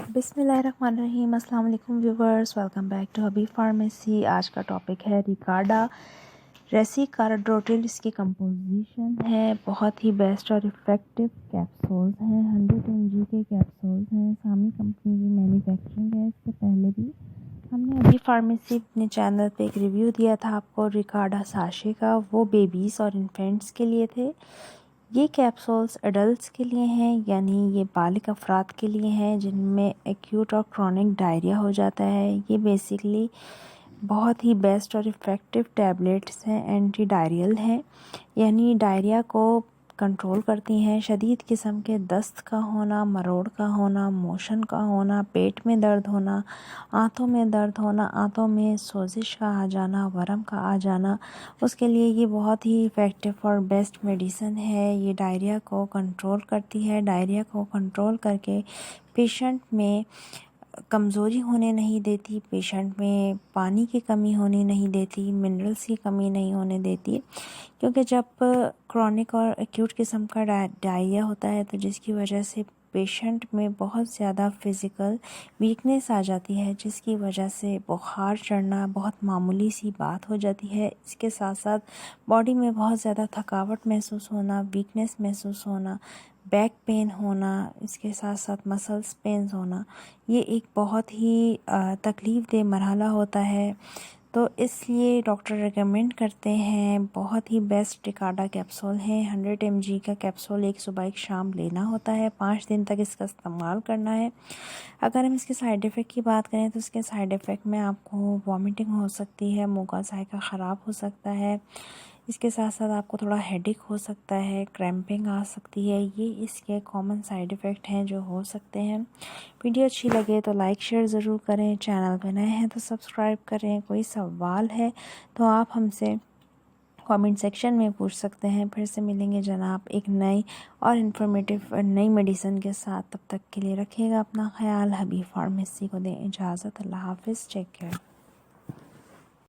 بسم اللہ الرحمن الرحیم۔ السلام علیکم viewers, welcome back to Habib pharmacy. آج کا ٹاپک ہے ریکارڈا ریسیکارڈروٹل۔ اس کی کمپوزیشن ہے، بہت ہی بیسٹ اور افیکٹو کیپسولز ہیں، 100 mg کے کیپسولز ہیں۔ سامی کمپنی کی مینوفیکچرنگ ہے۔ اس سے پہلے بھی ہم نے حبیب فارمیسی اپنے چینل پہ ایک ریویو دیا تھا آپ کو ریکارڈا ساشے کا، وہ بیبیز اور انفینٹس کے لیے تھے۔ یہ کیپسولز ایڈلٹس کے لیے ہیں، یعنی یہ بالغ افراد کے لیے ہیں جن میں ایکیوٹ اور کرونک ڈائریا ہو جاتا ہے۔ یہ بیسیکلی بہت ہی بیسٹ اور افیکٹو ٹیبلیٹس ہیں، اینٹی ڈائریل ہیں، یعنی ڈائریا کو کنٹرول کرتی ہیں۔ شدید قسم کے دست کا ہونا، مروڑ کا ہونا، موشن کا ہونا، پیٹ میں درد ہونا، آنتوں میں درد ہونا، آنتوں میں سوزش کا آ جانا، ورم کا آ جانا، اس کے لیے یہ بہت ہی افیکٹو اور بیسٹ میڈیسن ہے۔ یہ ڈائریا کو کنٹرول کرتی ہے، ڈائریا کو کنٹرول کر کے پیشنٹ میں کمزوری ہونے نہیں دیتی، پیشنٹ میں پانی کی کمی ہونے نہیں دیتی، منرلز کی کمی نہیں ہونے دیتی، کیونکہ جب کرونک اور ایکیوٹ قسم کا ڈائریا ہوتا ہے تو جس کی وجہ سے پیشنٹ میں بہت زیادہ فزیکل ویکنیس آ جاتی ہے، جس کی وجہ سے بخار چڑھنا بہت معمولی سی بات ہو جاتی ہے۔ اس کے ساتھ ساتھ باڈی میں بہت زیادہ تھکاوٹ محسوس ہونا، ویکنیس محسوس ہونا، بیک پین ہونا، اس کے ساتھ ساتھ مسلز پینز ہونا، یہ ایک بہت ہی تکلیف دہ مرحلہ ہوتا ہے۔ تو اس لیے ڈاکٹر ریکمینڈ کرتے ہیں، بہت ہی بیسٹ ریکارڈا کیپسول ہیں۔ 100 mg کا کیپسول ایک صبح ایک شام لینا ہوتا ہے، 5 دن تک اس کا استعمال کرنا ہے۔ اگر ہم اس کے سائیڈ ایفیکٹ کی بات کریں تو اس کے سائیڈ ایفیکٹ میں آپ کو وامٹنگ ہو سکتی ہے، منہ کا ذائقہ خراب ہو سکتا ہے، اس کے ساتھ ساتھ آپ کو تھوڑا ہیڈیک ہو سکتا ہے، کریمپنگ آ سکتی ہے۔ یہ اس کے کامن سائیڈ ایفیکٹ ہیں جو ہو سکتے ہیں۔ ویڈیو اچھی لگے تو لائک شیئر ضرور کریں، چینل پہ نئے ہیں تو سبسکرائب کریں۔ کوئی سوال ہے تو آپ ہم سے کامنٹ سیکشن میں پوچھ سکتے ہیں۔ پھر سے ملیں گے جناب ایک نئی اور انفارمیٹیو نئی میڈیسن کے ساتھ۔ تب تک کے لیے رکھیے گا اپنا خیال۔ حبیب فارمیسی کو دیں اجازت۔ اللہ حافظ، ٹیک کیئر۔